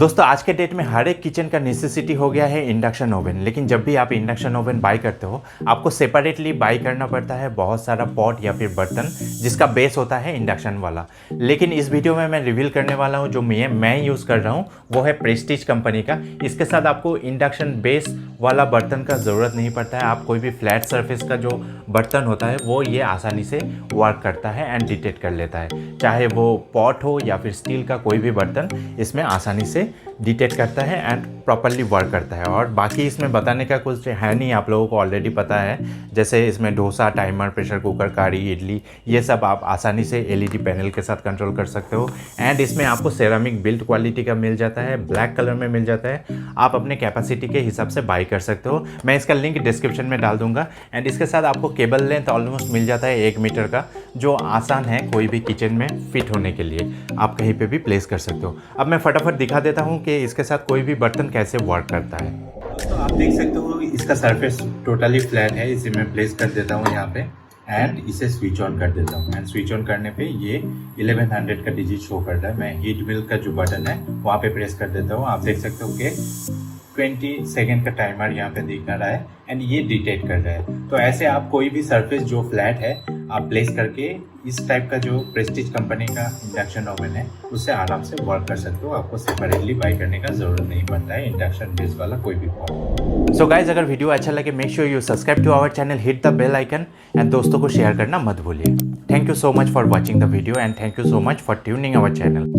दोस्तों आज के डेट में हर एक किचन का नेसेसिटी हो गया है इंडक्शन ओवन। लेकिन जब भी आप इंडक्शन ओवन बाई करते हो आपको सेपरेटली बाई करना पड़ता है बहुत सारा पॉट या फिर बर्तन जिसका बेस होता है इंडक्शन वाला। लेकिन इस वीडियो में मैं रिवील करने वाला हूँ जो मैं यूज़ कर रहा हूँ वो है प्रेस्टीज कंपनी का। इसके साथ आपको इंडक्शन बेस वाला बर्तन का ज़रूरत नहीं पड़ता है। आप कोई भी फ्लैट सरफेस का जो बर्तन होता है वो ये आसानी से वर्क करता है एंड डिटेक्ट कर लेता है। चाहे वो पॉट हो या फिर स्टील का कोई भी बर्तन इसमें आसानी से डिटेक्ट करता है एंड प्रॉपरली वर्क करता है। और बाकी इसमें बताने का कुछ है नहीं, आप लोगों को ऑलरेडी पता है। जैसे इसमें डोसा, टाइमर, प्रेशर कुकर, कढ़ी, इडली ये सब आप आसानी से एलईडी पैनल के साथ कंट्रोल कर सकते हो। एंड इसमें आपको सेरामिक बिल्ट क्वालिटी का मिल जाता है, ब्लैक कलर में मिल जाता है। आप अपने कैपेसिटी के हिसाब से बाई कर सकते हो। मैं इसका लिंक डिस्क्रिप्शन में डाल दूंगा। एंड इसके साथ आपको केबल लेंथ ऑलमोस्ट मिल जाता है 1 मीटर का, जो आसान है कोई भी किचन में फिट होने के लिए। आप कहीं पे भी प्लेस कर सकते हो। अब मैं फटाफट दिखा देता हूँ कि इसके साथ कोई भी बर्तन कैसे वर्क करता है। तो आप देख सकते हो इसका सरफेस टोटली फ्लैट है। इसे मैं प्लेस कर देता हूँ यहाँ पे एंड इसे स्विच ऑन कर देता हूँ। एंड स्विच ऑन करने पे ये 1100 का डिजिट शो कर रहा है। मैं हीट मिल्क का जो बटन है वहाँ पे प्रेस कर देता हूँ। आप देख सकते हो कि 20 सेकेंड का टाइमर यहाँ पे दिखा रहा है एंड ये डिटेक्ट कर रहा है। तो ऐसे आप कोई भी सरफेस जो फ्लैट है आप प्लेस करके इस टाइप का जो प्रेस्टीज कंपनी का इंडक्शन ओवन है उससे आराम से वर्क कर सकते हो। आपको सेपरेटली बाई करने का ज़रूरत नहीं पड़ता है इंडक्शन बेस वाला कोई भी पॉट। सो गाइज, अगर वीडियो अच्छा लगे make sure you subscribe to our channel, hit the bell icon and दोस्तों को शेयर करना मत भूलिए। Thank you so much for watching the video and thank you so much for tuning our channel.